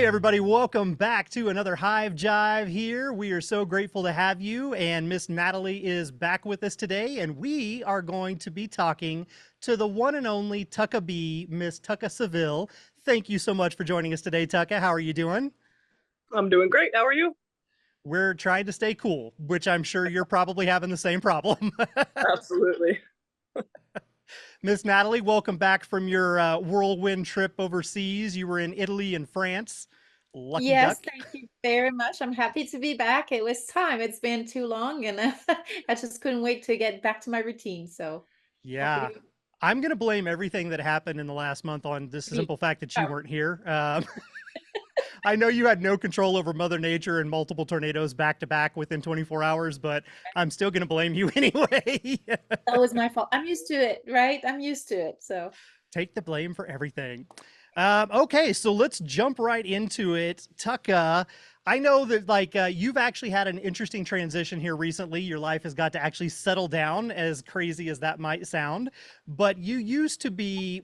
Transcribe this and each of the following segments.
Hey everybody, welcome back to another Hive Jive here. We are so grateful to have you, and Miss Natalie is back with us today, and we are going to be talking to the one and only Tucka Bee, Miss Tucka Saville. Thank you so much for joining us today, Tucka. How are you doing? I'm doing great. How are you? We're trying to stay cool, which I'm sure you're probably having the same problem. Absolutely. Miss Natalie, welcome back from your whirlwind trip overseas. You were in Italy and France. Lucky Yes, duck. thank you very much. I'm happy to be back. It was time. It's been too long, and I just couldn't wait to get back to my routine. So happy Yeah. to I'm going to blame everything that happened in the last month on the be. simple fact that you Oh, weren't here. I know you had no control over Mother Nature and multiple tornadoes back to back within 24 hours, but I'm still going to blame you anyway. that was my fault. I'm used to it, right? I'm used to it. So Take the blame for everything. Okay, so let's jump right into it. Tucka, I know that you've actually had an interesting transition here recently. Your life has got to actually settle down, as crazy as that might sound. But you used to be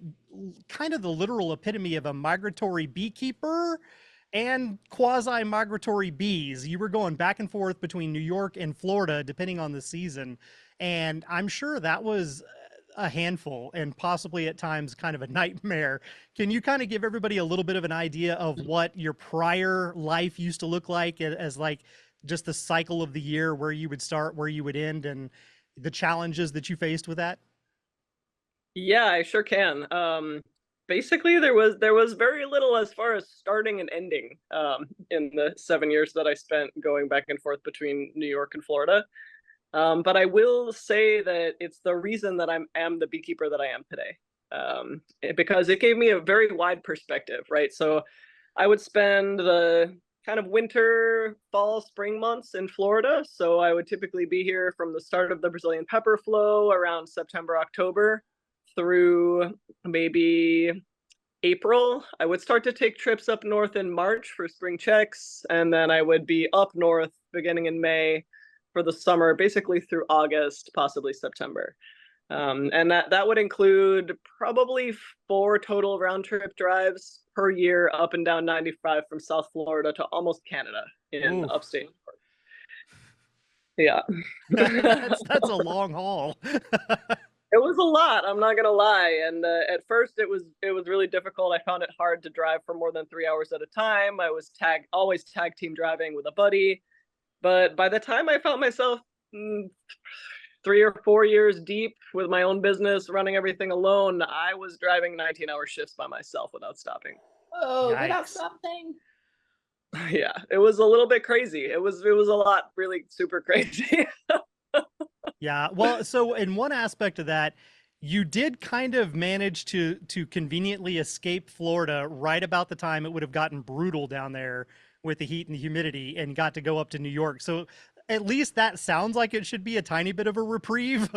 kind of the literal epitome of a migratory beekeeper and quasi migratory bees. You were going back and forth between New York and Florida, depending on the season. And I'm sure that was a handful and possibly at times kind of a nightmare. Can you kind of give everybody a little bit of an idea of what your prior life used to look like as like just the cycle of the year, where you would start, where you would end, and the challenges that you faced with that? Yeah, I sure can. Basically, there was very little as far as starting and ending in the 7 years that I spent going back and forth between New York and Florida. But I will say that it's the reason that am the beekeeper that I am today. Because it gave me a very wide perspective, right? So I would spend the kind of winter, fall, spring months in Florida. So I would typically be here from the start of the Brazilian pepper flow around September, October through maybe April. I would start to take trips up north in March for spring checks, and then I would be up north beginning in May for the summer, basically through August, possibly September. And that would include probably 4 total round trip drives per year up and down 95 from South Florida to almost Canada in Ooh, upstate. Yeah. that's a long haul. It was a lot, I'm not gonna lie. And at first, it was really difficult. I found it hard to drive for more than 3 hours at a time. I was always tag team driving with a buddy. But by the time I found myself 3 or 4 years deep with my own business, running everything alone, I was driving 19-hour shifts by myself without stopping. oh, without Yikes. something. Yeah, it was a little bit crazy. It was a lot, really super crazy. Yeah. Well, so in one aspect of that, you did kind of manage to conveniently escape Florida right about the time it would have gotten brutal down there with the heat and the humidity, and got to go up to New York. So at least that sounds like it should be a tiny bit of a reprieve.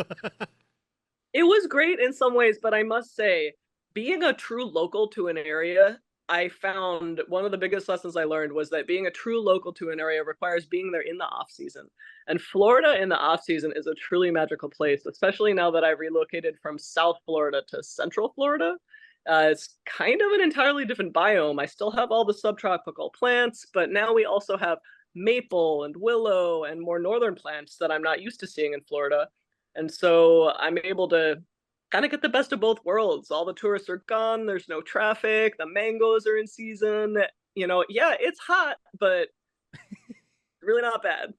It was great in some ways, but I must say, being a true local to an area, I found one of the biggest lessons I learned was that being a true local to an area requires being there in the off season. And Florida in the off season is a truly magical place, especially now that I've relocated from South Florida to Central Florida. It's kind of an entirely different biome. I still have all the subtropical plants, but now we also have maple and willow and more northern plants that I'm not used to seeing in Florida. And so I'm able to kind of get the best of both worlds. All the tourists are gone, there's no traffic, the mangoes are in season. Yeah, it's hot, but really not bad.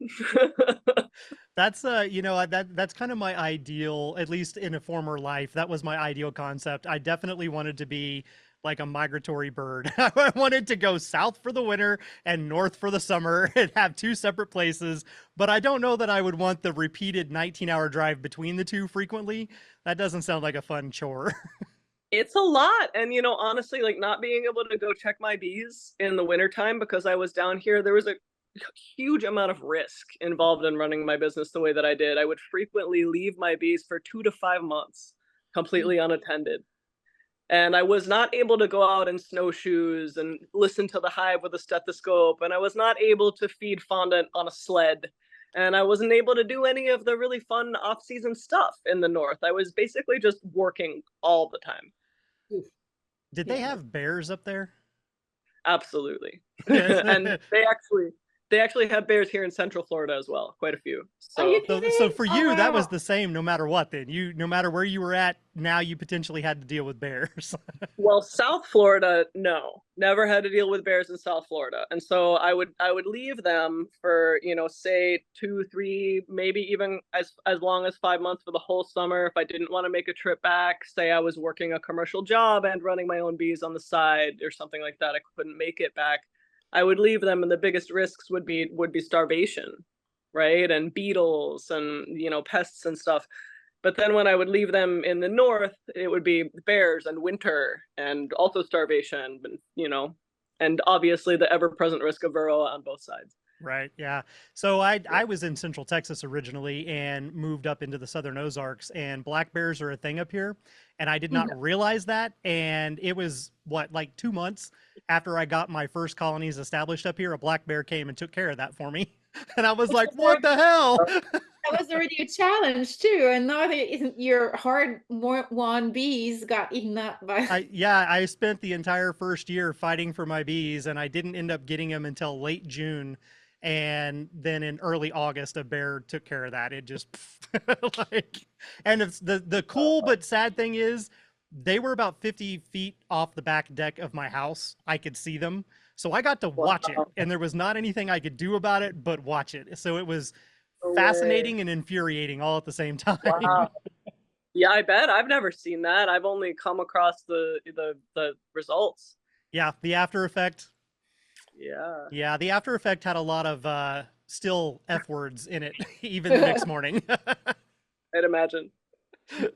That's that's kind of my ideal, at least in a former life. That was my ideal concept. I definitely wanted to be like a migratory bird. I wanted to go south for the winter and north for the summer and have two separate places. But I don't know that I would want the repeated 19-hour drive between the two frequently. That doesn't sound like a fun chore. It's a lot. And honestly, like not being able to go check my bees in the wintertime because I was down here, there was a huge amount of risk involved in running my business the way that I did. I would frequently leave my bees for 2 to 5 months completely unattended. And I was not able to go out in snowshoes and listen to the hive with a stethoscope. And I was not able to feed fondant on a sled. And I wasn't able to do any of the really fun off-season stuff in the north. I was basically just working all the time. Did they Yeah. have bears up there? Absolutely. Yes. And they actually have bears here in Central Florida as well, quite a few. Are you So So kidding? for Oh you, that was wow. the same no matter what then. No matter where you were at, now you potentially had to deal with bears. well, South Florida, no, never had to deal with bears in South Florida, and so I would leave them for, you know, say 2, 3, maybe even as long as 5 months for the whole summer if I didn't want to make a trip back. Say I was working a commercial job and running my own bees on the side or something like that. I couldn't make it back. I would leave them, and the biggest risks would be starvation, right, and beetles and, you know, pests and stuff. But then when I would leave them in the north, it would be bears and winter and also starvation, and, you know, and obviously the ever-present risk of varroa on both sides. Right. Yeah. So I Yeah. I was in Central Texas originally and moved up into the Southern Ozarks, and black bears are a thing up here, and I did not realize that. And it was what, like 2 months after I got my first colonies established up here, a black bear came and took care of that for me, and I was like, "What the hell?" That was already a challenge too, and now your hard-won bees got eaten up by. I spent the entire first year fighting for my bees, and I didn't end up getting them until late June. And then in early August, a bear took care of that. It just like, and it's the cool but sad thing is they were about 50 feet off the back deck of my house. I could see them. So I got to watch it, Wow. and there was not anything I could do about it but watch it. So it was No way. fascinating and infuriating all at the same time. Wow. Yeah, I bet. I've never seen that. I've only come across the results. Yeah, the after effect. Yeah. Yeah, the after effect had a lot of still F words in it, even the next morning. I'd imagine.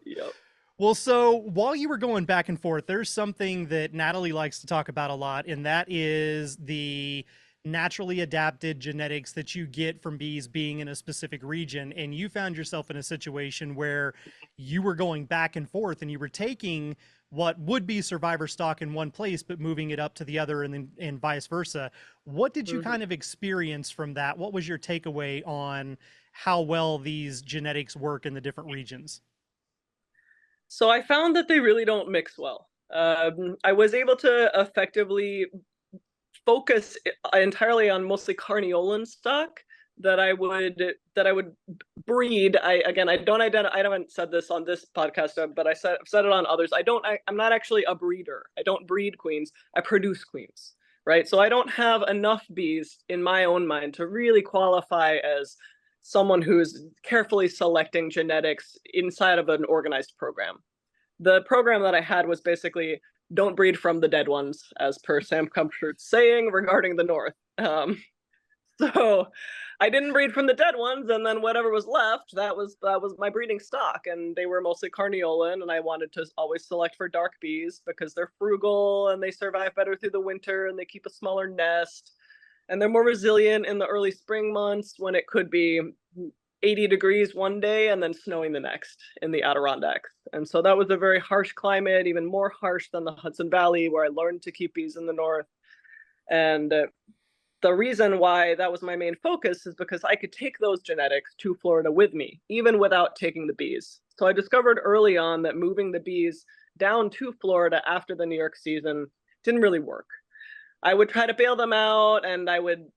Yep. Well, so while you were going back and forth, there's something that Natalie likes to talk about a lot, and that is the naturally adapted genetics that you get from bees being in a specific region. And you found yourself in a situation where you were going back and forth and you were taking what would be survivor stock in one place, but moving it up to the other, and then and vice versa. What did you Mhm. kind of experience from that? What was your takeaway on how well these genetics work in the different regions? So I found that they really don't mix well. I was able to effectively focus entirely on mostly Carniolan stock that I would breed. I haven't said this on this podcast, but I've said it on others. I'm not actually a breeder. I don't breed queens. I produce queens, right? So I don't have enough bees in my own mind to really qualify as someone who's carefully selecting genetics inside of an organized program. The program that I had was basically don't breed from the dead ones, as per Sam Comfort's saying regarding the North. So I didn't breed from the dead ones, and then whatever was left, that was my breeding stock, and they were mostly Carniolan, and I wanted to always select for dark bees because they're frugal and they survive better through the winter and they keep a smaller nest, and they're more resilient in the early spring months when it could be 80 degrees one day and then snowing the next in the Adirondacks. And so that was a very harsh climate, even more harsh than the Hudson Valley, where I learned to keep bees in the north. And the reason why that was my main focus is because I could take those genetics to Florida with me, even without taking the bees. So I discovered early on that moving the bees down to Florida after the New York season didn't really work. I would try to bail them out, and I would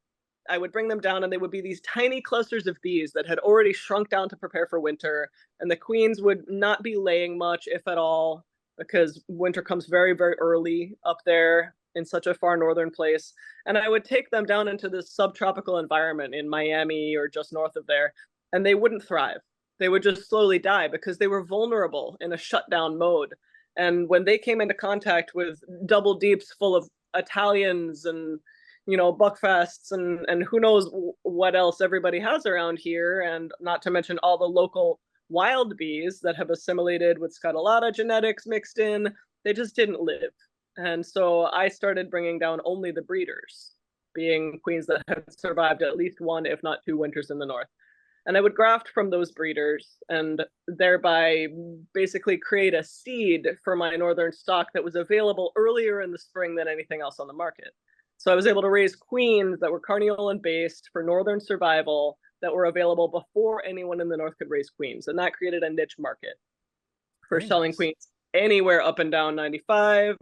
bring them down, and they would be these tiny clusters of bees that had already shrunk down to prepare for winter, and the queens would not be laying much, if at all, because winter comes very, very early up there in such a far northern place. And I would take them down into this subtropical environment in Miami or just north of there, and they wouldn't thrive. They would just slowly die because they were vulnerable in a shutdown mode. And when they came into contact with double deeps full of Italians and, you know, buckfests and who knows what else everybody has around here, and not to mention all the local wild bees that have assimilated with Scutellata genetics mixed in, they just didn't live. And so I started bringing down only the breeders, being queens that had survived at least one, if not two winters in the north. And I would graft from those breeders and thereby basically create a seed for my northern stock that was available earlier in the spring than anything else on the market. So I was able to raise queens that were Carniolan based for northern survival that were available before anyone in the north could raise queens. And that created a niche market for Very selling nice. queens anywhere up and down 95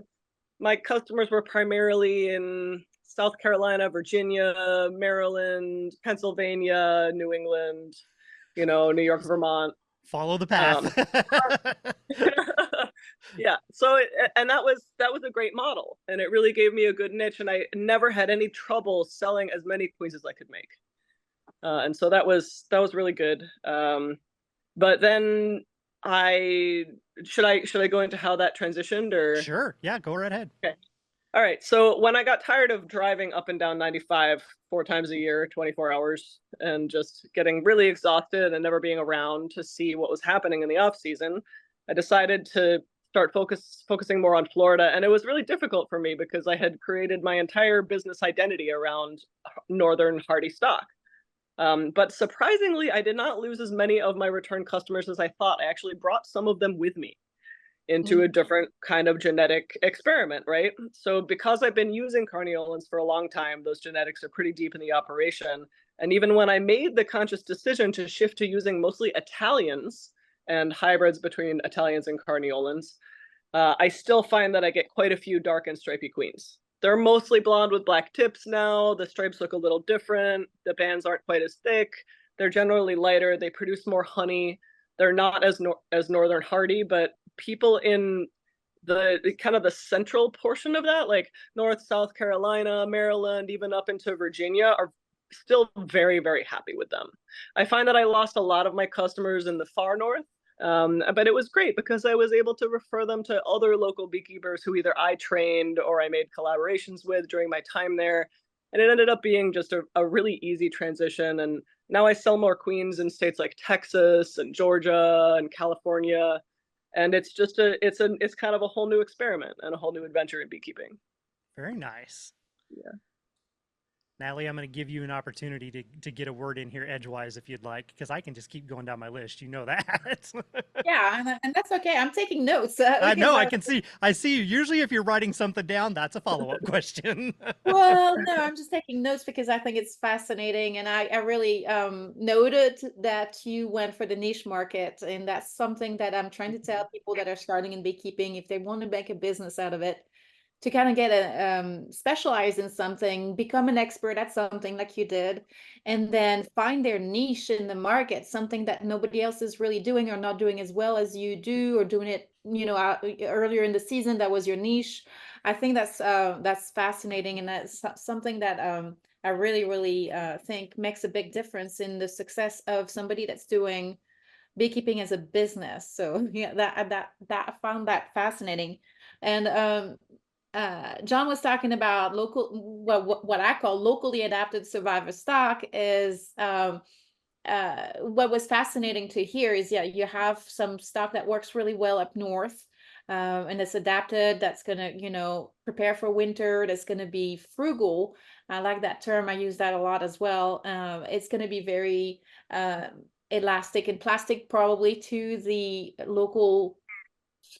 my customers were primarily in South Carolina, Virginia, Maryland, Pennsylvania, New England, New York, Vermont. Follow the path. Yeah. So and that was a great model, and it really gave me a good niche, and I never had any trouble selling as many queens as I could make. And so that was really good. But then should I go into how that transitioned, or? Sure. Yeah, go right ahead. Okay. All right. So when I got tired of driving up and down 95 4 times a year, 24 hours, and just getting really exhausted and never being around to see what was happening in the off season, I decided to start focusing more on Florida. And it was really difficult for me because I had created my entire business identity around northern hardy stock. But surprisingly, I did not lose as many of my return customers as I thought. I actually brought some of them with me into a different kind of genetic experiment, right? So because I've been using Carniolans for a long time, those genetics are pretty deep in the operation. And even when I made the conscious decision to shift to using mostly Italians and hybrids between Italians and Carniolans, I still find that I get quite a few dark and stripy queens. They're mostly blonde with black tips now. The stripes look a little different. The bands aren't quite as thick. They're generally lighter. They produce more honey. They're not as northern hardy, but people in the kind of the central portion of that, like North, South Carolina, Maryland, even up into Virginia, are still very, very happy with them. I find that I lost a lot of my customers in the far north, but it was great because I was able to refer them to other local beekeepers who either I trained or I made collaborations with during my time there. And it ended up being just a really easy transition. And now I sell more queens in states like Texas and Georgia and California. And it's just it's kind of a whole new experiment and a whole new adventure in beekeeping. Very nice. Yeah. Natalie, I'm going to give you an opportunity to get a word in here edgewise if you'd like, because I can just keep going down my list. You know that. Yeah, and that's okay. I'm taking notes. I know. I see you. Usually if you're writing something down, that's a follow-up question. Well, no, I'm just taking notes because I think it's fascinating. And I really noted that you went for the niche market. And that's something that I'm trying to tell people that are starting in beekeeping, if they want to make a business out of it, to kind of get a specialize in something, become an expert at something like you did, and then find their niche in the market, something that nobody else is really doing or not doing as well as you do, or doing it, earlier in the season, that was your niche. I think that's fascinating, and that's something that I really think makes a big difference in the success of somebody that's doing beekeeping as a business. So yeah, that I found that fascinating. And John was talking about what I call locally adapted survivor stock is what was fascinating to hear is, yeah, you have some stock that works really well up north, and it's adapted, that's going to, prepare for winter, that's going to be frugal. I like that term. I use that a lot as well. It's going to be very elastic and plastic probably to the local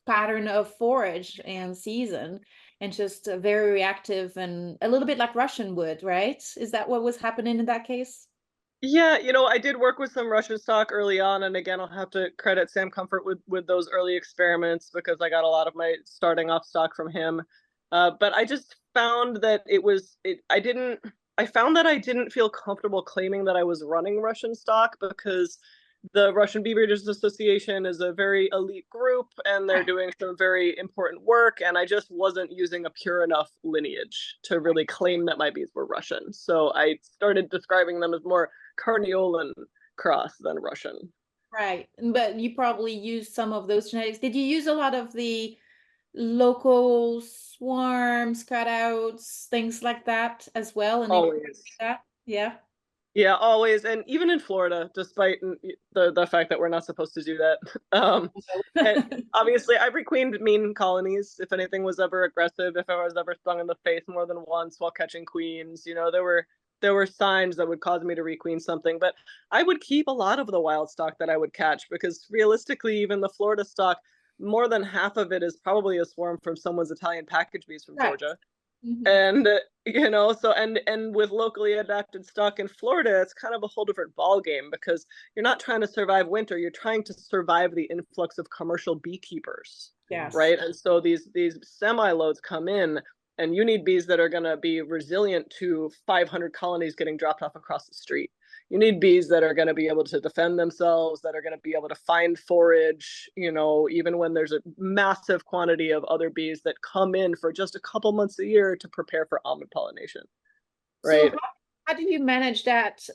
pattern of forage and season, and just very reactive and a little bit like Russian wood, right? Is that what was happening in that case? Yeah, I did work with some Russian stock early on, and again, I'll have to credit Sam Comfort with those early experiments because I got a lot of my starting off stock from him. But I just found that I found that I didn't feel comfortable claiming that I was running Russian stock because the Russian Bee Breeders Association is a very elite group and they're doing some very important work. And I just wasn't using a pure enough lineage to really claim that my bees were Russian. So I started describing them as more Carniolan cross than Russian. Right. But you probably used some of those genetics. Did you use a lot of the local swarms, cutouts, things like that as well? And always. That? Yeah. Yeah, always. And even in Florida, despite the fact that we're not supposed to do that. Obviously, I've requeened mean colonies. If anything was ever aggressive, if I was ever stung in the face more than once while catching queens, there were signs that would cause me to requeen something. But I would keep a lot of the wild stock that I would catch because realistically, even the Florida stock, more than half of it is probably a swarm from someone's Italian package bees from Georgia. Mhm. And you know, so and with locally adapted stock in Florida, it's kind of a whole different ball game because you're not trying to survive winter, you're trying to survive the influx of commercial beekeepers, Yes. right? And so these semi loads come in, and you need bees that are going to be resilient to 500 colonies getting dropped off across the street. You need bees that are going to be able to defend themselves, that are going to be able to find forage, you know, even when there's a massive quantity of other bees that come in for just a couple months a year to prepare for almond pollination, So right? how do you manage that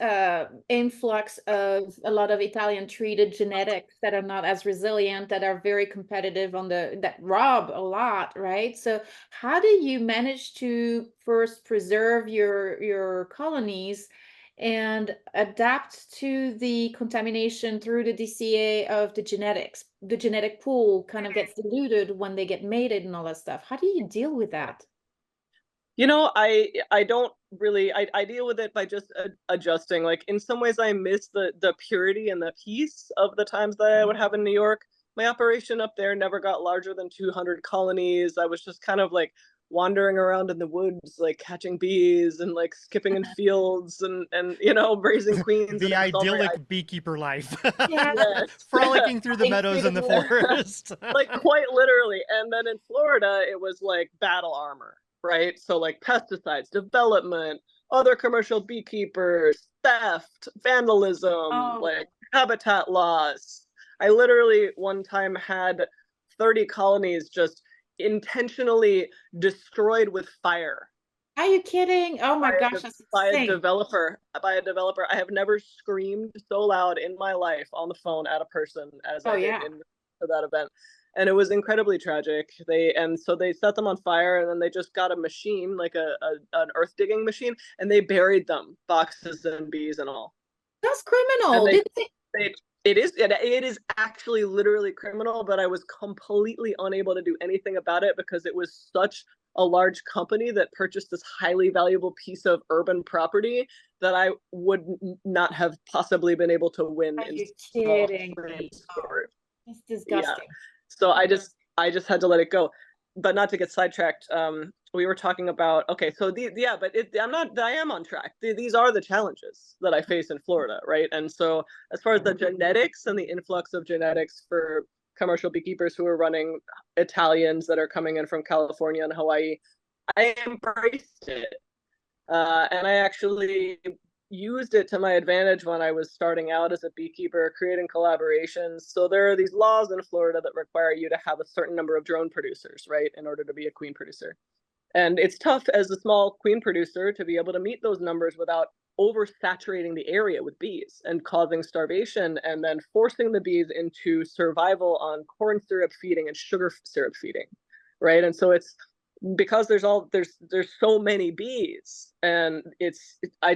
influx of a lot of Italian treated genetics that are not as resilient, that are very competitive on that rob a lot, right? So how do you manage to first preserve your colonies and adapt to the contamination through the DCA of the genetics? The genetic pool kind of gets diluted when they get mated and all that stuff. How do you deal with that? You know, I don't really I deal with it by just adjusting. Like in some ways, I miss the purity and the peace of the times that I would have in New York. My operation up there never got larger than 200 colonies. I was just kind of like wandering around in the woods, like catching bees and like skipping in fields and you know raising queens, and The it was all very idyllic beekeeper life. Yeah. yes. Frolicking through the Running meadows through and the the woods. forest. Like quite literally. And then in Florida, it was like battle armor, right? So like pesticides, development, other commercial beekeepers, theft, vandalism, Oh, like habitat loss. I literally one time had 30 colonies just intentionally destroyed with fire are you kidding? Oh my by gosh, that's by a insane. developer by a developer. I have never screamed so loud in my life on the phone at a person as Oh I did yeah. in that event, and it was incredibly tragic. They set them on fire, and then they just got a machine, like an earth digging machine, and they buried them, boxes and bees and all. That's And criminal. Did they? they it is actually literally criminal, but I was completely unable to do anything about it because it was such a large company that purchased this highly valuable piece of urban property that I would not have possibly been able to win Are in you small kidding me? claims Oh, court. that's Yeah. disgusting. So I just had to let it go. But not to get sidetracked, we were talking about okay, so yeah, but I am on track. These are the challenges that I face in Florida, right? And so as far as the genetics and the influx of genetics for commercial beekeepers who are running Italians that are coming in from California and Hawaii, I embraced it. And I actually used it to my advantage when I was starting out as a beekeeper, creating collaborations. So there are these laws in Florida that require you to have a certain number of drone producers, right, in order to be a queen producer. And it's tough as a small queen producer to be able to meet those numbers without oversaturating the area with bees and causing starvation and then forcing the bees into survival on corn syrup feeding and sugar syrup feeding, right? And so it's because there's so many bees, and I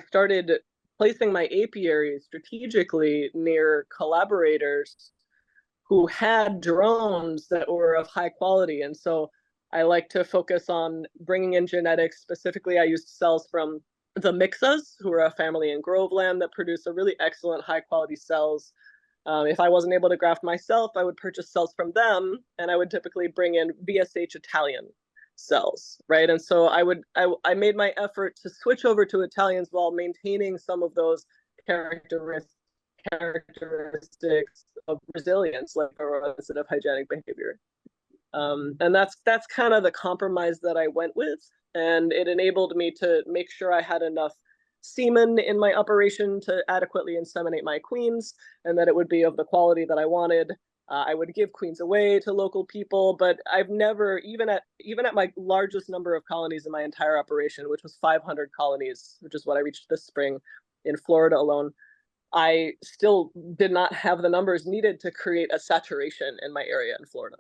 started placing my apiaries strategically near collaborators who had drones that were of high quality. And so I like to focus on bringing in genetics. Specifically, I used cells from the Mixas, who are a family in Groveland that produce a really excellent high quality cells. If I wasn't able to graft myself, I would purchase cells from them, and I would typically bring in VSH Italian cells, right? And so I made my effort to switch over to Italians while maintaining some of those characteristics of resilience, like instead of hygienic behavior. And that's kind of the compromise that I went with, and it enabled me to make sure I had enough semen in my operation to adequately inseminate my queens, and that it would be of the quality that I wanted. I would give queens away to local people, but I've never, even at my largest number of colonies in my entire operation, which was 500 colonies, which is what I reached this spring in Florida alone, I still did not have the numbers needed to create a saturation in my area in Florida.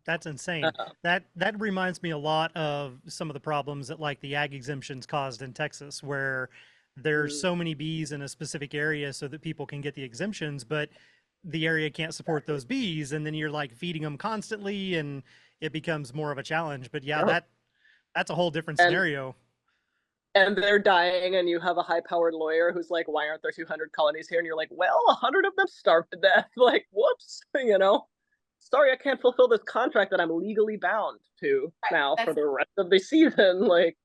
That's insane. Uh, That reminds me a lot of some of the problems that like the ag exemptions caused in Texas, where there's so many bees in a specific area so that people can get the exemptions, but the area can't support those bees, and then you're like feeding them constantly, and it becomes more of a challenge. But yeah, Yep. that's a whole different And scenario. they're dying, and you have a high-powered lawyer who's like, "Why aren't there 200 colonies here?" And you're like, "Well, 100 of them starved to death." Like, whoops, you know. sorry, I can't fulfill this contract that I'm legally bound to now for the rest of the season. Like,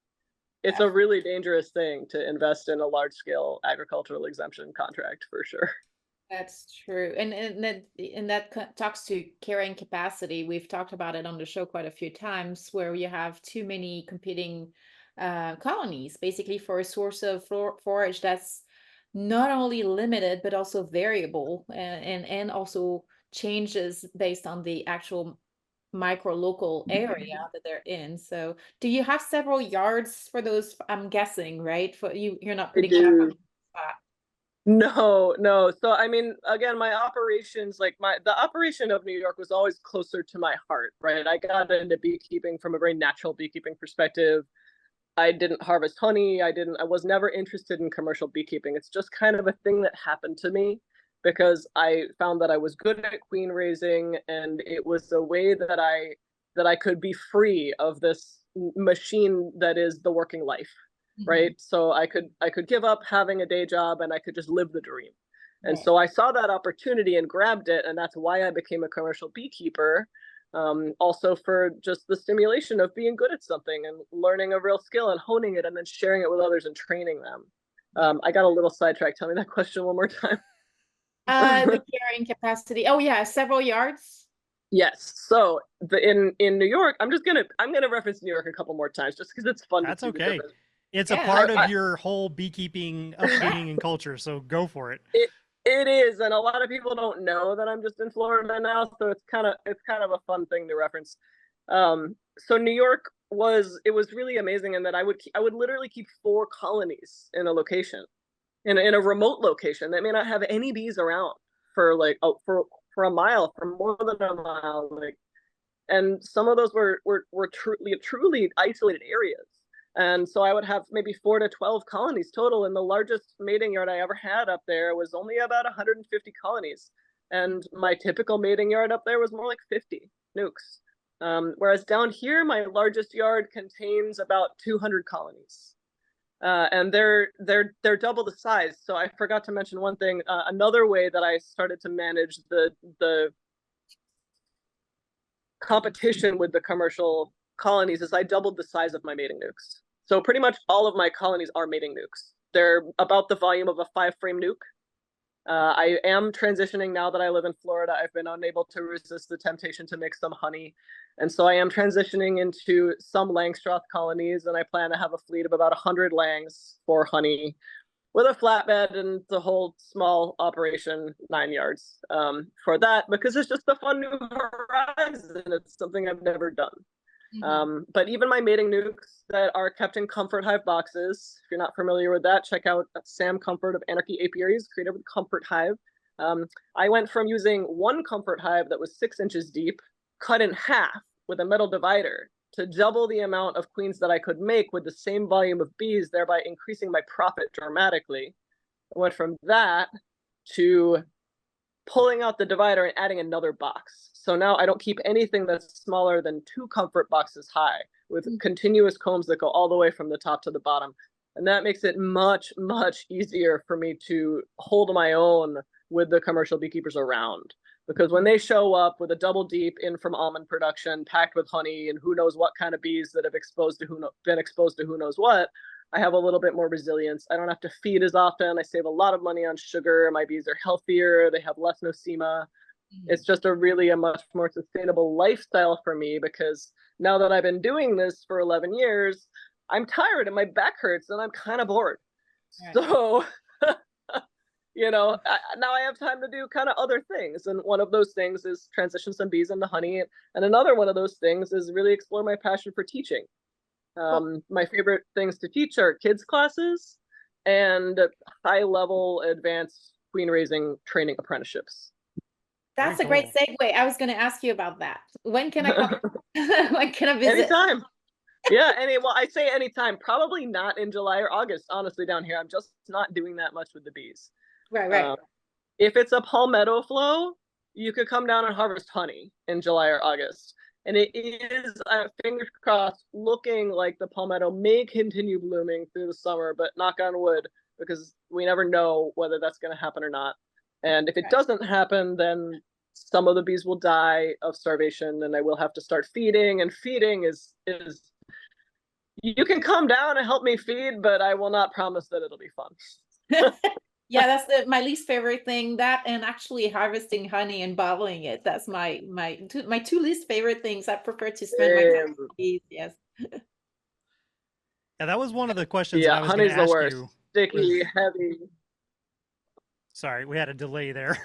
it's a really dangerous thing to invest in a large scale agricultural exemption contract for sure. That's true. And that talks to carrying capacity. We've talked about it on the show quite a few times, where you have too many competing colonies, basically, for a source of forage that's not only limited, but also variable, and also changes based on the actual micro local area that they're in. So do you have several yards for those? I'm guessing, right? For you're not putting it up on the spot. No, no. So I mean, again, my operations, like the operation of New York was always closer to my heart, right? I got into beekeeping from a very natural beekeeping perspective. I didn't harvest honey. I was never interested in commercial beekeeping. It's just kind of a thing that happened to me because I found that I was good at queen raising, and it was a way that I could be free of this machine that is the working life. Right. So I could give up having a day job and I could just live the dream. And so I saw that opportunity and grabbed it. And that's why I became a commercial beekeeper. Also for just the stimulation of being good at something and learning a real skill and honing it and then sharing it with others and training them. I got a little sidetracked. Tell me that question one more time. The carrying capacity. Oh yeah, several yards. Yes. So in New York, I'm gonna reference New York a couple more times just because it's fun. That's to see okay. the It's a part of your whole beekeeping upbringing and culture, so go for it. It is, and a lot of people don't know that I'm just in Florida now, so it's kind of a fun thing to reference. So New York was really amazing in that I would literally keep 4 colonies in a location, in a remote location that may not have any bees around for like for a mile, for more than a mile, like, and some of those were truly isolated areas. And so I would have maybe 4 to 12 colonies total. And the largest mating yard I ever had up there was only about 150 colonies. And my typical mating yard up there was more like 50 nukes. Whereas down here, my largest yard contains about 200 colonies. And they're double the size. So I forgot to mention one thing. Another way that I started to manage the competition with the commercial colonies is I doubled the size of my mating nukes. So pretty much all of my colonies are mating nukes. They're about the volume of a 5-frame nuke. I am transitioning now that I live in Florida. I've been unable to resist the temptation to make some honey. And so I am transitioning into some Langstroth colonies, and I plan to have a fleet of about 100 langs for honey with a flatbed and the whole small operation, 9 yards for that, because it's just a fun new horizon. It's something I've never done. But even my mating nukes that are kept in Comfort Hive boxes, if you're not familiar with that, check out Sam Comfort of Anarchy Apiaries, created with Comfort Hive. I went from using one Comfort Hive that was 6 inches deep, cut in half with a metal divider, to double the amount of queens that I could make with the same volume of bees, thereby increasing my profit dramatically. I went from that to pulling out the divider and adding another box. So now I don't keep anything that's smaller than 2 comfort boxes high with continuous combs that go all the way from the top to the bottom. And that makes it much, much easier for me to hold my own with the commercial beekeepers around. Because when they show up with a double deep in from almond production, packed with honey and who knows what kind of bees that have been exposed to who knows what, I have a little bit more resilience. I don't have to feed as often. I save a lot of money on sugar. My bees are healthier. They have less nosema. It's just a much more sustainable lifestyle for me, because now that I've been doing this for 11 years, I'm tired and my back hurts and I'm kind of bored. Right. So, now I have time to do kind of other things. And one of those things is transition some bees into honey. And another one of those things is really explore my passion for teaching. My favorite things to teach are kids classes and high-level advanced queen raising training apprenticeships. That's a great segue. I was going to ask you about that. When can I come? When can I visit? Anytime. Yeah, I say anytime. Probably not in July or August, honestly, down here. I'm just not doing that much with the bees. Right. If it's a palmetto flow, you could come down and harvest honey in July or August. And it is, fingers crossed, looking like the palmetto may continue blooming through the summer, but knock on wood, because we never know whether that's going to happen or not. And if it doesn't happen, then some of the bees will die of starvation, and I will have to start feeding. And feeding is you can come down and help me feed, but I will not promise that it'll be fun. Yeah, that's my least favorite thing. That and actually harvesting honey and bottling it. That's my two least favorite things. I prefer to spend my time with bees. Yes. Yeah, that was one of the questions that Yeah, I was going honey's to the ask worst. you. Sticky, heavy. Sorry, we had a delay there.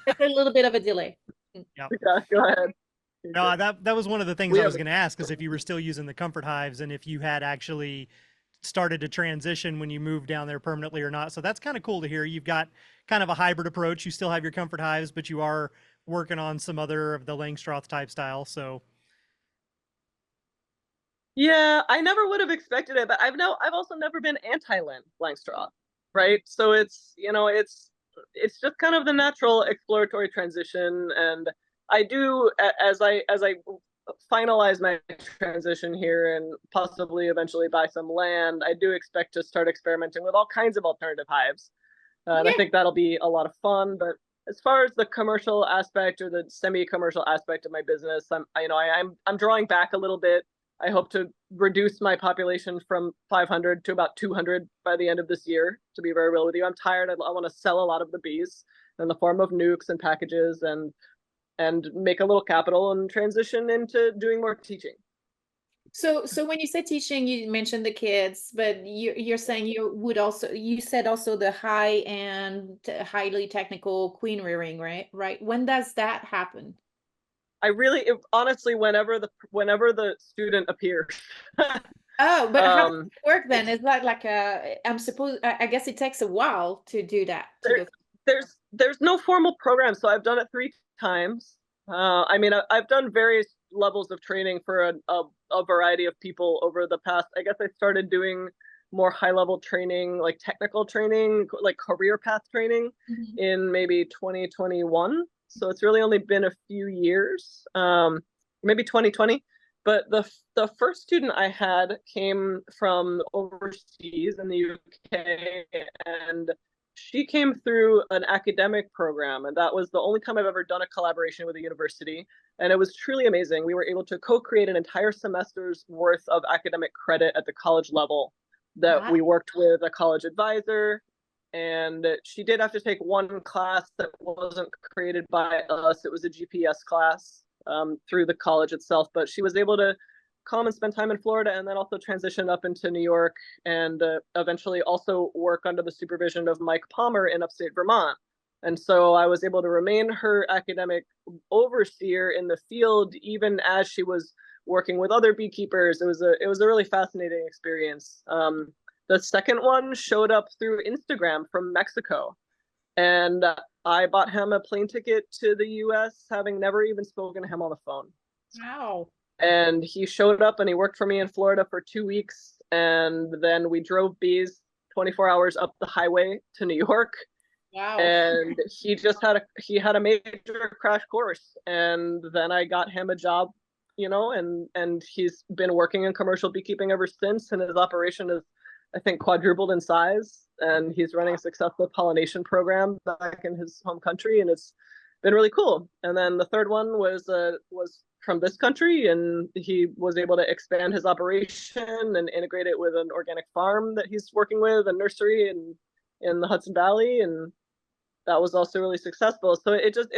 It's a little bit of a delay. Yep. Yeah, go ahead. No, that was one of the things We I was have- going to ask, is if you were still using the comfort hives and if you had actually started to transition when you moved down there permanently or not. So that's kind of cool to hear. You've got kind of a hybrid approach. You still have your comfort hives, but you are working on some other of the Langstroth type style. So Yeah, I never would have expected it, but I've also never been anti-Langstroth, right? So it's, it's just kind of the natural exploratory transition. And I do, as I finalize my transition here and possibly eventually buy some land, I do expect to start experimenting with all kinds of alternative hives. And I think that'll be a lot of fun. But as far as the commercial aspect or the semi-commercial aspect of my business, I'm drawing back a little bit. I hope to reduce my population from 500 to about 200 by the end of this year, to be very real with you. I'm tired. I want to sell a lot of the bees in the form of nukes and packages and make a little capital and transition into doing more teaching. So when you say teaching, you mentioned the kids, but you're saying you said also the high and highly technical queen rearing, right? Right. When does that happen? Honestly, whenever the student appears. Oh, but how does it work then? Is that like I guess it takes a while to do that. There's no formal program, so I've done it 3 times. I've done various levels of training for a variety of people over the past. I guess I started doing more high-level training, like technical training, like career path training, in maybe 2021. So it's really only been a few years, maybe 2020. But the first student I had came from overseas in the UK, and she came through an academic program, and that was the only time I've ever done a collaboration with a university. And it was truly amazing. We were able to co-create an entire semester's worth of academic credit at the college level that we worked with a college advisor. And she did have to take one class that wasn't created by us. It was a GPS class through the college itself, but she was able to come and spend time in Florida and then also transition up into New York and eventually also work under the supervision of Mike Palmer in upstate Vermont. And so I was able to remain her academic overseer in the field, even as she was working with other beekeepers. It was a really fascinating experience. The second one showed up through Instagram from Mexico. And I bought him a plane ticket to the US, having never even spoken to him on the phone. Wow. And he showed up and he worked for me in Florida for 2 weeks. And then we drove bees 24 hours up the highway to New York. Wow. And he had a major crash course. And then I got him a job, and he's been working in commercial beekeeping ever since. And his operation is, I think, quadrupled in size. And he's running a successful pollination program back in his home country. And it's been really cool. And then the third one was from this country, and he was able to expand his operation and integrate it with an organic farm that he's working with, a nursery in the Hudson Valley, and that was also really successful. So it just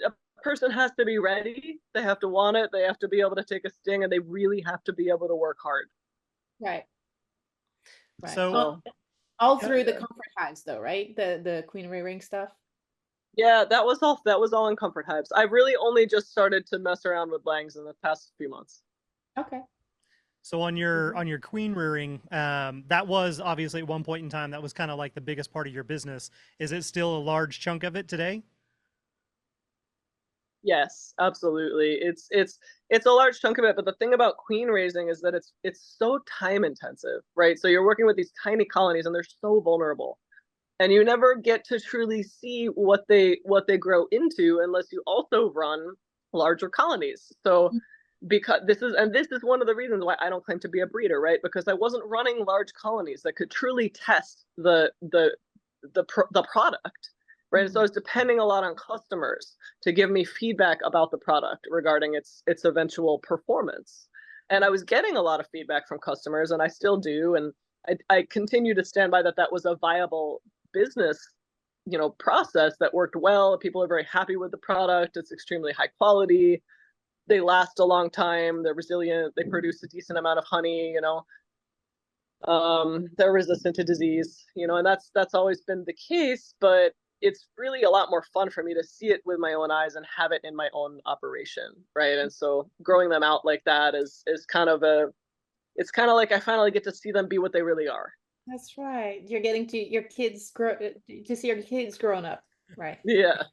a person has to be ready. They have to want it. They have to be able to take a sting, and they really have to be able to work hard. Right. So all through the comfort hives, though, right? The queen rearing stuff. Yeah, that was all in comfort hives. I've really only just started to mess around with Langs in the past few months. Okay. So on your queen rearing, that was obviously at one point in time, that was kind of like the biggest part of your business. Is it still a large chunk of it today? Yes, absolutely. It's a large chunk of it, but the thing about queen raising is that it's so time intensive, right? So you're working with these tiny colonies and they're so vulnerable. And you never get to truly see what they grow into unless you also run larger colonies. So because this is one of the reasons why I don't claim to be a breeder, right? Because I wasn't running large colonies that could truly test the product. right? So I was depending a lot on customers to give me feedback about the product regarding its eventual performance. And I was getting a lot of feedback from customers, and I still do. And I continue to stand by that was a viable business, process that worked well. People are very happy with the product. It's extremely high quality. They last a long time. They're resilient. They produce a decent amount of honey, they're resistant to disease, and that's always been the case, but it's really a lot more fun for me to see it with my own eyes and have it in my own operation, right? And so growing them out like that is kind of it's kind of like I finally get to see them be what they really are. That's right. You're getting to your kids grow to see your kids growing up, right? Yeah,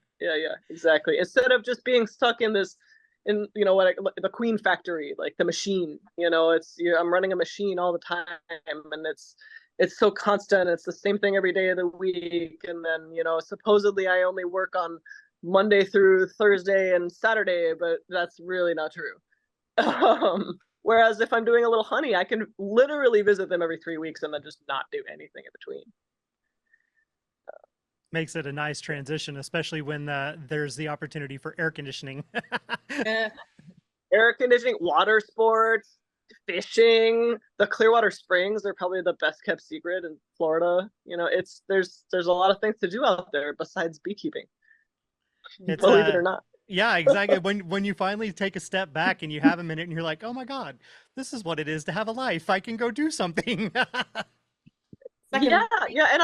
exactly. Instead of just being stuck in this, the queen factory, like the machine. I'm running a machine all the time, and it's so constant. It's the same thing every day of the week, and then supposedly I only work on Monday through Thursday and Saturday, but that's really not true. Whereas if I'm doing a little honey, I can literally visit them every 3 weeks and then just not do anything in between. Makes it a nice transition, especially when there's the opportunity for air conditioning. Air conditioning, water sports, fishing. The Clearwater Springs are probably the best kept secret in Florida. There's a lot of things to do out there besides beekeeping. Believe it or not. Yeah, exactly. When you finally take a step back and you have a minute and you're like, oh my God, this is what it is to have a life. I can go do something. Yeah. And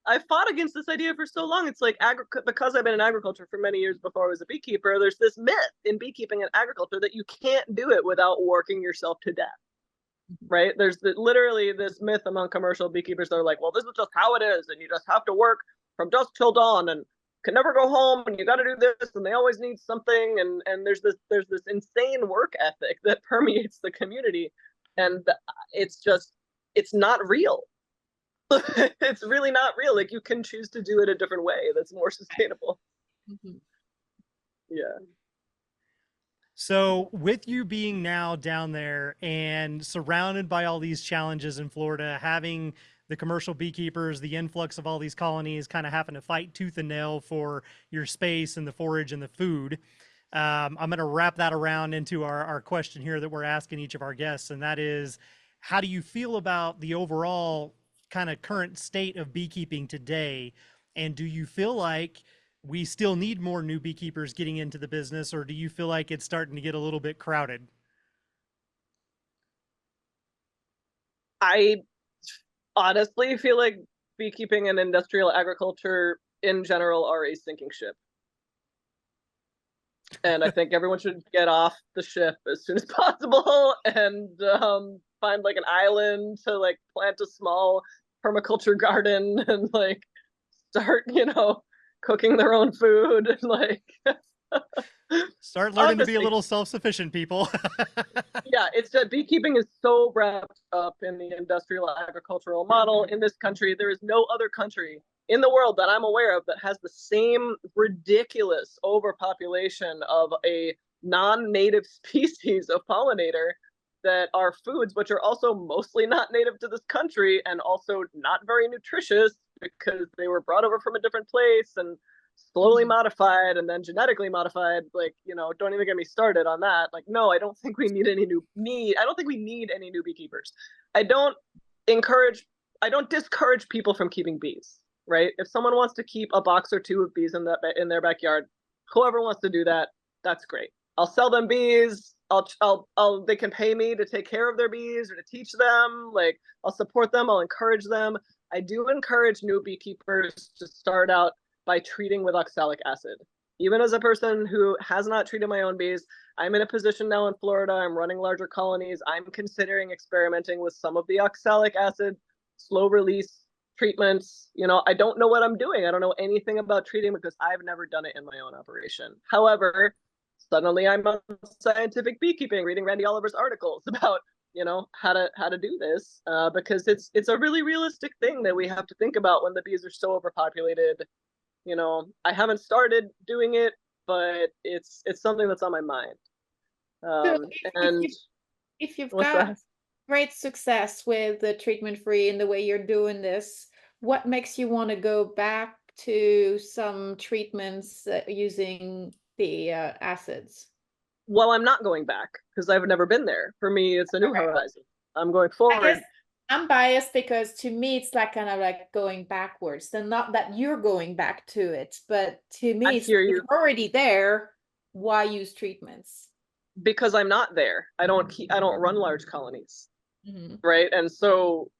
I've fought against this idea for so long. It's like because I've been in agriculture for many years before I was a beekeeper, there's this myth in beekeeping and agriculture that you can't do it without working yourself to death, right? There's literally this myth among commercial beekeepers that are like, well, this is just how it is, and you just have to work from dusk till dawn and can never go home, and you got to do this, and they always need something, and there's this insane work ethic that permeates the community, and it's not real. It's really not real. Like, you can choose to do it a different way that's more sustainable. Yeah. So with you being now down there and surrounded by all these challenges in Florida, having the commercial beekeepers, the influx of all these colonies, kind of having to fight tooth and nail for your space and the forage and the food, I'm going to wrap that around into our question here that we're asking each of our guests. And that is, how do you feel about the overall kind of current state of beekeeping today? And do you feel like we still need more new beekeepers getting into the business, or do you feel like it's starting to get a little bit crowded? I honestly feel like beekeeping and industrial agriculture in general are a sinking ship. And I think everyone should get off the ship as soon as possible and find like an island to like plant a small permaculture garden and like start, cooking their own food and like start learning to be a little self-sufficient, people. Yeah, it's that beekeeping is so wrapped up in the industrial agricultural model in this country. There is no other country in the world that I'm aware of that has the same ridiculous overpopulation of a non-native species of pollinator that are foods, which are also mostly not native to this country and also not very nutritious because they were brought over from a different place and slowly modified and then genetically modified. Like, don't even get me started on that. Like, no, I don't think we need any new beekeepers. I don't discourage people from keeping bees, right? If someone wants to keep a box or two of bees in their backyard, whoever wants to do that, that's great. I'll sell them bees. They can pay me to take care of their bees or to teach them. Like, I'll support them. I'll encourage them. I do encourage new beekeepers to start out by treating with oxalic acid. Even as a person who has not treated my own bees, I'm in a position now in Florida. I'm running larger colonies. I'm considering experimenting with some of the oxalic acid slow release treatments. I don't know what I'm doing. I don't know anything about treating because I've never done it in my own operation. However, suddenly I'm on Scientific Beekeeping reading Randy Oliver's articles about how to do this because it's a really realistic thing that we have to think about when the bees are so overpopulated. I haven't started doing it, but it's something that's on my mind. If you've got great success with the treatment free and the way you're doing this, what makes you want to go back to some treatments using the acids? Well, I'm not going back because I've never been there. For me, it's a new horizon. I'm going I forward. guess I'm biased because to me it's like kind of like going backwards. And not that you're going back to it, but to me I it's hear if you. you're already there, why use treatments? Because I'm not there. I don't run large colonies. Mhm. Right? And so,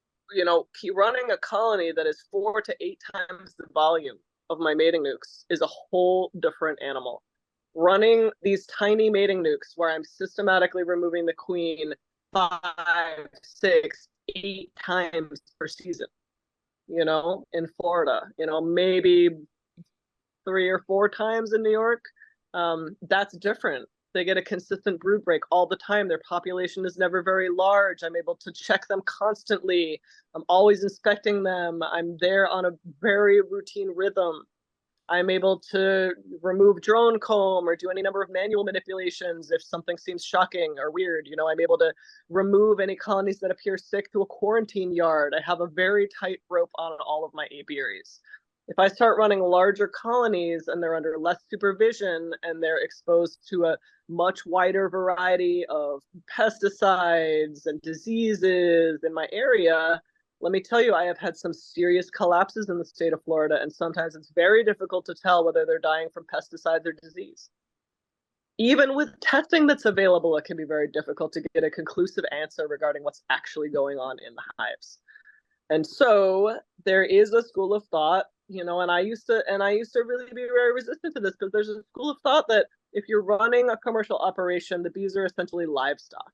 running a colony that is 4 to 8 times the volume of my mating nukes is a whole different animal. Running these tiny mating nukes where I'm systematically removing the queen 5, 6, 8 times per season, in Florida, maybe 3 or 4 times in New York, that's different. They get a consistent brood break all the time. Their population is never very large. I'm able to check them constantly. I'm always inspecting them. I'm there on a very routine rhythm. I'm able to remove drone comb or do any number of manual manipulations if something seems shocking or weird. I'm able to remove any colonies that appear sick to a quarantine yard. I have a very tight rope on all of my apiaries. If I start running larger colonies and they're under less supervision and they're exposed to a much wider variety of pesticides and diseases in my area, let me tell you, I have had some serious collapses in the state of Florida, and sometimes it's very difficult to tell whether they're dying from pesticides or disease. Even with testing that's available, it can be very difficult to get a conclusive answer regarding what's actually going on in the hives. And so there is a school of thought, and I used to really be very resistant to this, because there's a school of thought that if you're running a commercial operation, the bees are essentially livestock.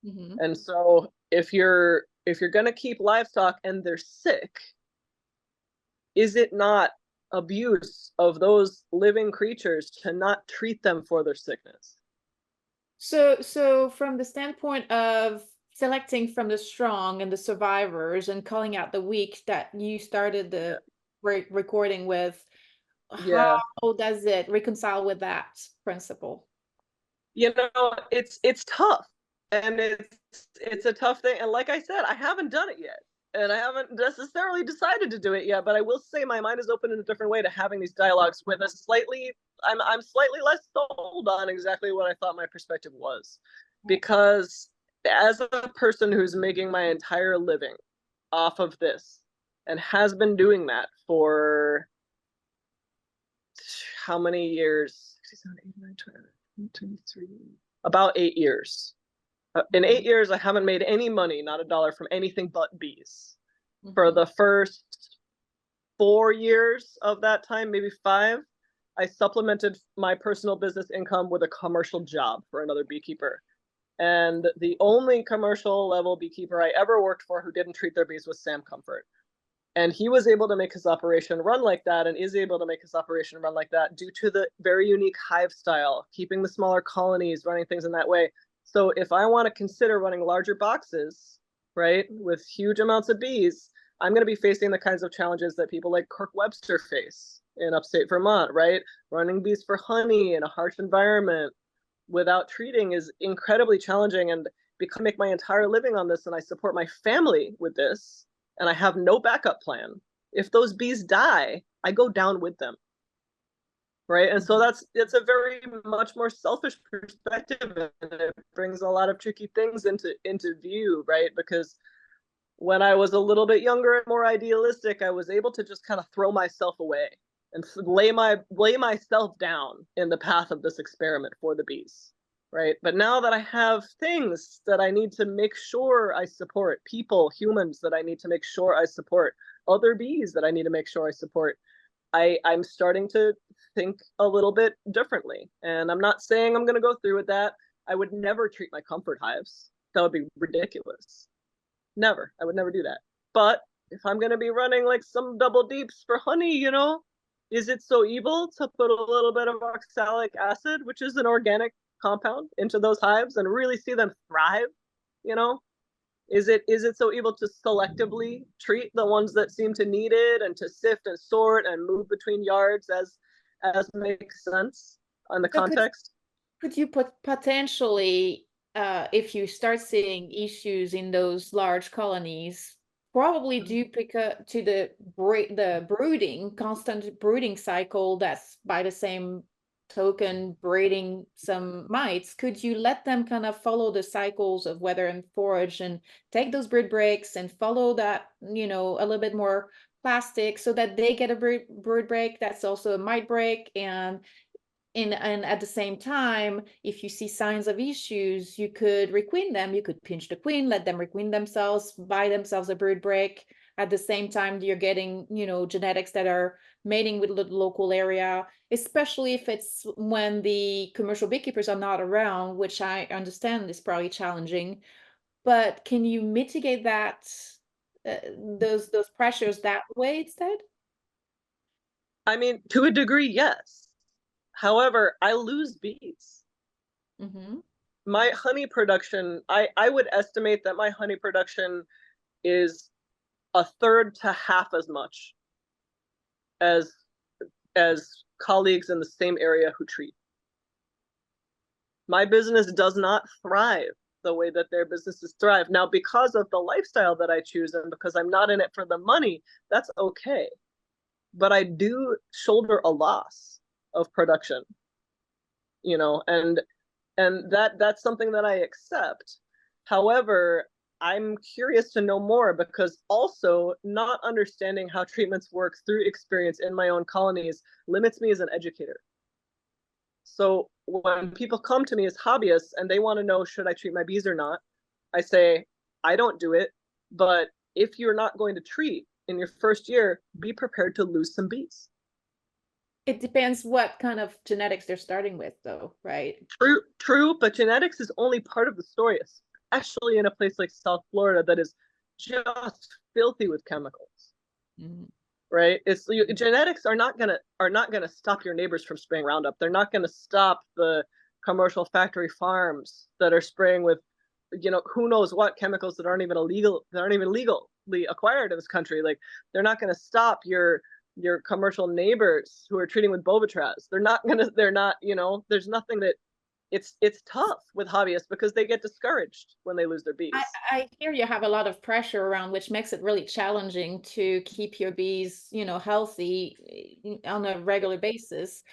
Mhm. And so if you're going to keep livestock and they're sick, is it not abuse of those living creatures to not treat them for their sickness? So from the standpoint of selecting from the strong and the survivors and calling out the weak that you started the recording with, how Yeah. does it reconcile with that principle? It's tough, and it's a tough thing. And like I said, I haven't done it yet, and I haven't necessarily decided to do it yet. But I will say my mind is open in a different way to having these dialogues with a slightly. I'm slightly less sold on exactly what I thought my perspective was, because as a person who's making my entire living off of this and has been doing that for how many years? 67, 89, 20, 23, about 8 years. In 8 years, I haven't made any money, not a dollar, from anything but bees. For the first 4 years of that time, maybe 5, I supplemented my personal business income with a commercial job for another beekeeper. And the only commercial level beekeeper I ever worked for who didn't treat their bees was Sam Comfort. And he was able to make his operation run like that, and is able to make his operation run like that due to the very unique hive style, keeping the smaller colonies, running things in that way. So if I want to consider running larger boxes, right, with huge amounts of bees, I'm going to be facing the kinds of challenges that people like Kirk Webster face in upstate Vermont, right? Running bees for honey in a harsh environment without treating is incredibly challenging. And because I make my entire living on this and I support my family with this, and I have no backup plan, if those bees die, I go down with them. Right. And so it's a very much more selfish perspective, and it brings a lot of tricky things into view, right? Because when I was a little bit younger and more idealistic, I was able to just kind of throw myself away and lay myself down in the path of this experiment for the bees. Right. But now that I have things that I need to make sure I support, people, humans that I need to make sure I support, other bees that I need to make sure I support, I'm starting to think a little bit differently. And I'm not saying I'm going to go through with that. I would never treat my comfort hives. That would be ridiculous. Never. I would never do that. But if I'm going to be running like some double deeps for honey, is it so evil to put a little bit of oxalic acid, which is an organic compound, into those hives and really see them thrive? Is it so evil to selectively treat the ones that seem to need it, and to sift and sort and move between yards as makes sense on the So context? could you potentially, if you start seeing issues in those large colonies, probably due because to the constant brooding cycle that's by the same token breeding some mites. Could you let them kind of follow the cycles of weather and forage and take those brood breaks and follow that, you know, a little bit more plastic so that they get a brood break that's also a mite break, and at the same time, if you see signs of issues, you could requeen them. You could pinch the queen, let them requeen themselves, buy themselves a brood break. At the same time, you're getting, you know, genetics that are mating with the local area, especially if it's when the commercial beekeepers are not around, which I understand is probably challenging. But can you mitigate that, those pressures that way instead? I mean, to a degree, yes. However, I lose bees. Mm-hmm. My honey production, I would estimate that my honey production is a third to half as much as colleagues in the same area who treat. My business does not thrive the way that their businesses thrive. Now, because of the lifestyle that I choose and because I'm not in it for the money, that's okay. But I do shoulder a loss of production, you know, and that's something that I accept. However, I'm curious to know more because also not understanding how treatments work through experience in my own colonies limits me as an educator. So when people come to me as hobbyists and they want to know, should I treat my bees or not? I say, I don't do it. But if you're not going to treat in your first year, be prepared to lose some bees. It depends what kind of genetics they're starting with, though, right? True, but genetics is only part of the story, especially in a place like South Florida that is just filthy with chemicals. Mm-hmm. Right? Genetics are not gonna stop your neighbors from spraying Roundup. They're not gonna stop the commercial factory farms that are spraying with, you know, who knows what chemicals that aren't even legally acquired in this country. Like, they're not gonna stop your commercial neighbors who are treating with Bovatraz. They're not, you know, there's nothing that it's tough with hobbyists because they get discouraged when they lose their bees. I hear you have a lot of pressure around, which makes it really challenging to keep your bees, you know, healthy on a regular basis.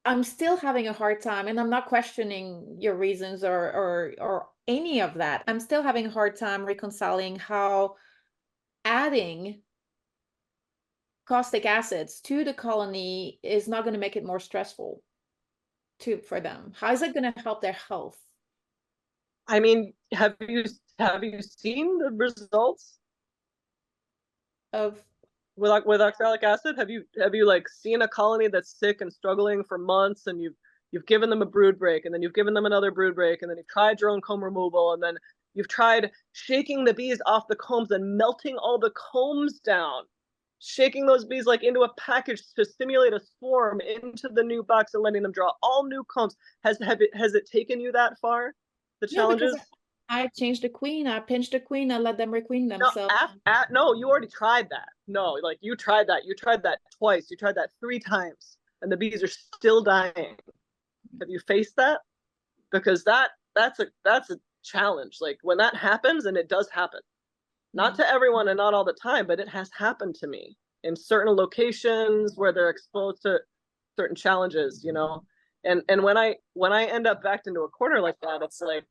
I'm still having a hard time, and I'm not questioning your reasons or any of that. I'm still having a hard time reconciling how adding caustic acids to the colony is not going to make it more stressful for them. How is it going to help their health? I mean, have you seen the results of with oxalic acid? Have you like seen a colony that's sick and struggling for months, and you've given them a brood break, and then you've given them another brood break, and then you've tried your own comb removal, and then you've tried shaking the bees off the combs and melting all the combs down, shaking those bees like into a package to simulate a swarm into the new box and letting them draw all new combs. Has it taken you that far? The challenges? Yeah, I changed the queen. I pinched the queen. I let them requeen themselves. No, you already tried that. No, like you tried that. You tried that twice. You tried that 3 times, and the bees are still dying. Have you faced that? Because that's a challenge. Like, when that happens, and it does happen, not to everyone and not all the time, but it has happened to me in certain locations where they're exposed to certain challenges, you know. And when I end up backed into a corner like that, it's like,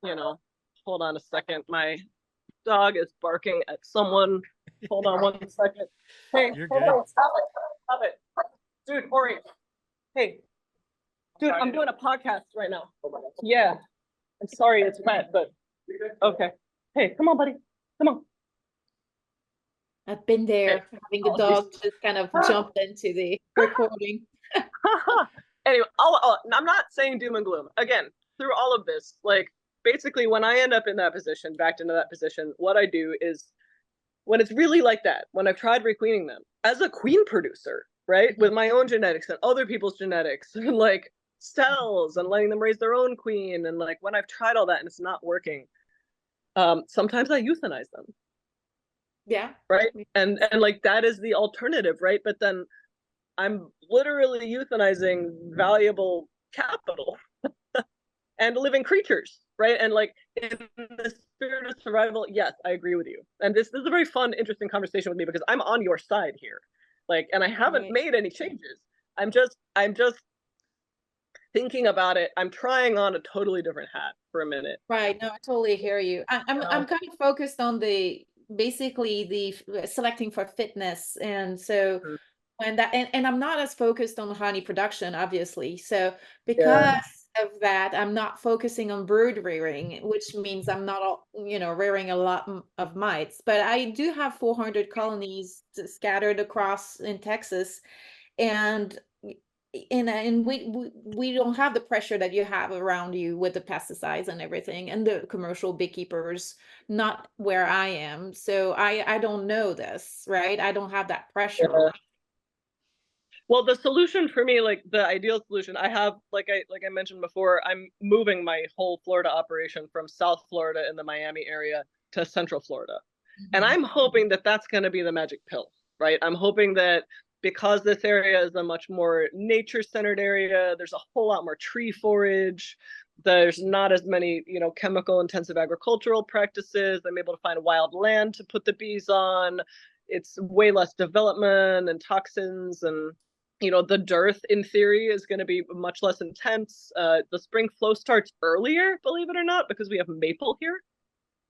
you know, hold on a second. My dog is barking at someone. Hold on 1 second. Hey, You're hold good. on. Stop it. Dude, Ori. Hey. Dude, I'm doing a podcast right now. Yeah. I'm sorry it's wet, but okay. Hey, come on, buddy. Come on. I've been there, having the dog just kind of jump into the recording. Anyway, I'm not saying doom and gloom. Again, through all of this, like, basically when I end up in that position, backed into that position, what I do is, when it's really like that, when I've tried requeening them as a queen producer, right, with my own genetics and other people's genetics, and like cells, and letting them raise their own queen, and like when I've tried all that and it's not working, sometimes I euthanize them. Yeah. Right. And like, that is the alternative, right? But then I'm literally euthanizing valuable capital. and living creatures, right? And like in the spirit of survival, yes, I agree with you. And this is a very fun, interesting conversation with me because I'm on your side here. Like, and I haven't made any changes. I'm just thinking about it. I'm trying on a totally different hat for a minute. Right. No, I totally hear you. I'm kind of focused on the basically the selecting for fitness, and so when that and I'm not as focused on honey production, obviously. So because of that, I'm not focusing on brood rearing, which means I'm not, rearing a lot of mites. But I do have 400 colonies scattered across in Texas, and we don't have the pressure that you have around you with the pesticides and everything, and the commercial beekeepers, not where I am. So I don't know this, right? I don't have that pressure. Well, the solution for me, like the ideal solution, I have, like I mentioned before, I'm moving my whole Florida operation from South Florida in the Miami area to Central Florida. And I'm hoping that that's going to be the magic pill, right? I'm hoping that because this area is a much more nature-centered area, there's a whole lot more tree forage, there's not as many, chemical-intensive agricultural practices. I'm able to find wild land to put the bees on. It's way less development and toxins, and the dearth in theory is going to be much less intense. The spring flow starts earlier, believe it or not, because we have maple here,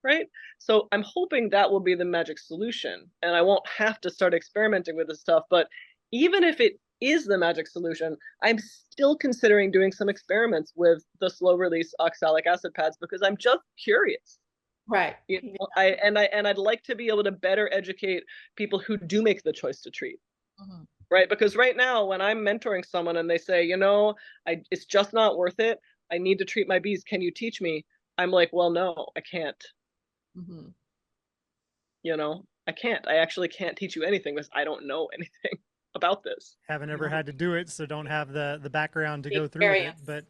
right? So I'm hoping that will be the magic solution, and I won't have to start experimenting with this stuff. But even if it is the magic solution, I'm still considering doing some experiments with the slow release oxalic acid pads because I'm just curious. Right. I'd like to be able to better educate people who do make the choice to treat. Right? Because right now, when I'm mentoring someone and they say, it's just not worth it, I need to treat my bees, can you teach me? I'm like, well, no, I can't. I can't. I actually can't teach you anything because I don't know anything about this. Haven't ever had to do it, so don't have the background to go through with it. But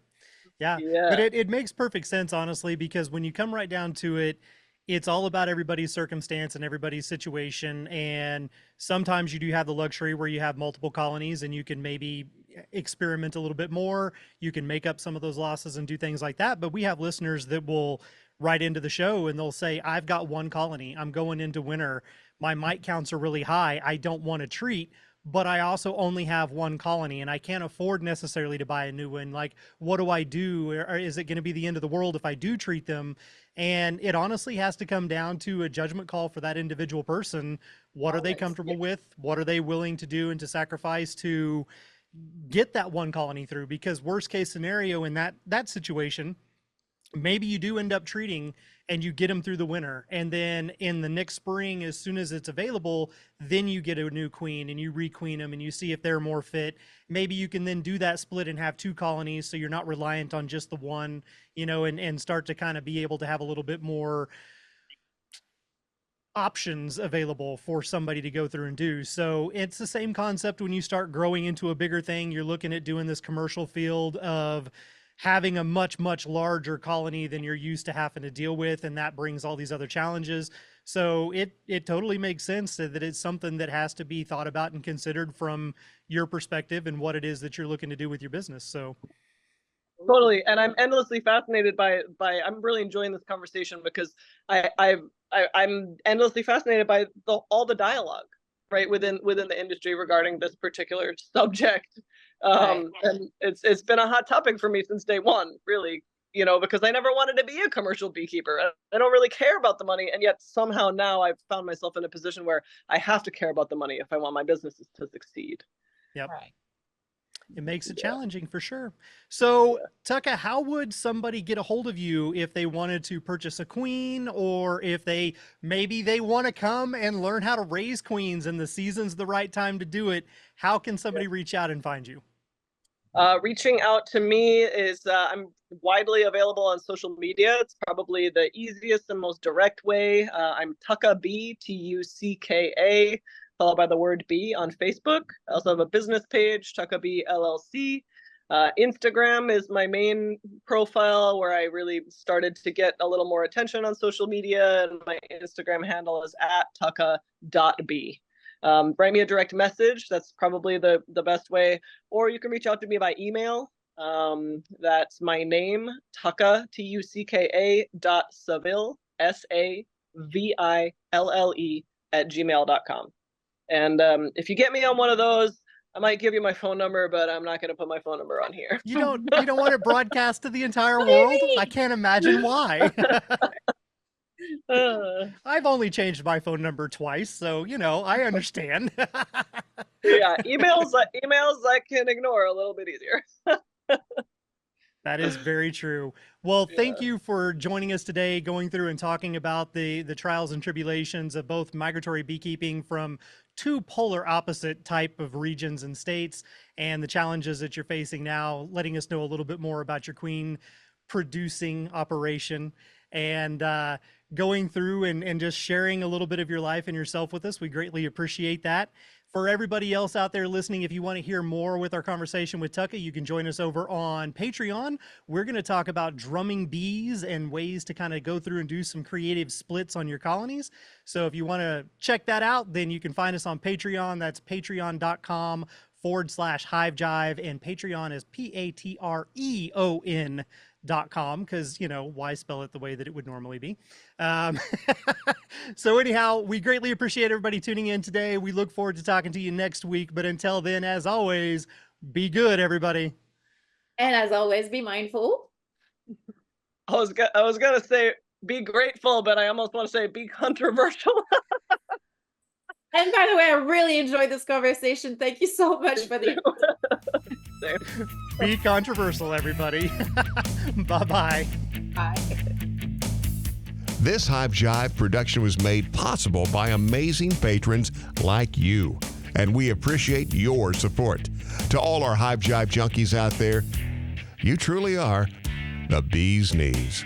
yeah, but it makes perfect sense, honestly, because when you come right down to it, it's all about everybody's circumstance and everybody's situation. And sometimes you do have the luxury where you have multiple colonies and you can maybe experiment a little bit more. You can make up some of those losses and do things like that. But we have listeners that will write into the show and they'll say, I've got one colony. I'm going into winter. My mite counts are really high. I don't want to treat, but I also only have one colony and I can't afford necessarily to buy a new one. Like, what do I do? Or is it going to be the end of the world if I do treat them? And it honestly has to come down to a judgment call for that individual person. What are they comfortable with? What are they willing to do and to sacrifice to get that one colony through? Because worst case scenario in that situation, maybe you do end up treating and you get them through the winter, and then in the next spring, as soon as it's available, then you get a new queen and you requeen them and you see if they're more fit. Maybe you can then do that split and have two colonies, so you're not reliant on just the one, and start to kind of be able to have a little bit more options available for somebody to go through and do. So it's the same concept when you start growing into a bigger thing. You're looking at doing this commercial field of having a much, much larger colony than you're used to having to deal with. And that brings all these other challenges. So it totally makes sense that it's something that has to be thought about and considered from your perspective and what it is that you're looking to do with your business. So totally. And I'm endlessly fascinated by I'm really enjoying this conversation because I'm endlessly fascinated by all the dialogue, right, within the industry regarding this particular subject. And it's been a hot topic for me since day one, really, because I never wanted to be a commercial beekeeper. I don't really care about the money, and yet somehow now I've found myself in a position where I have to care about the money if I want my businesses to succeed. Yep. Right. It makes it challenging for sure. So Tucka, how would somebody get a hold of you if they wanted to purchase a queen, or if maybe they want to come and learn how to raise queens and the season's the right time to do it? How can somebody reach out and find you? Reaching out to me is I'm widely available on social media. It's probably the easiest and most direct way. I'm Tucka Bee, Tucka, followed by the word bee on Facebook. I also have a business page, Tucka Bee LLC. Instagram is my main profile where I really started to get a little more attention on social media, and my Instagram handle is @tucka.bee. Write me a direct message. That's probably the best way. Or you can reach out to me by email. That's my name, Tucka, Tucka .Saville, Saville @gmail.com. And if you get me on one of those, I might give you my phone number, but I'm not going to put my phone number on here. You don't want it broadcast to the entire What do you world? mean? I can't imagine why. Uh, I've only changed my phone number twice, so I understand. yeah, emails I can ignore a little bit easier. That is very true. Well, thank Yeah. you for joining us today, going through and talking about the trials and tribulations of both migratory beekeeping from two polar opposite type of regions and states, and the challenges that you're facing now, letting us know a little bit more about your queen producing operation, and going through and just sharing a little bit of your life and yourself with us. We greatly appreciate that. For everybody else out there listening, if you want to hear more with our conversation with Tucka, you can join us over on Patreon. We're going to talk about drumming bees and ways to kind of go through and do some creative splits on your colonies. So if you want to check that out, then you can find us on Patreon. That's patreon.com/Hive Jive, and Patreon is patreon.com, because why spell it the way that it would normally be. So anyhow, we greatly appreciate everybody tuning in today. We look forward to talking to you next week, but until then, as always, be good, everybody. And as always, be mindful. I was gonna say be grateful, but I almost want to say be controversial. And by the way, I really enjoyed this conversation. Thank you so much for the Be controversial, everybody. Bye-bye. Bye. This Hive Jive production was made possible by amazing patrons like you, and we appreciate your support. To all our Hive Jive junkies out there, you truly are the bee's knees.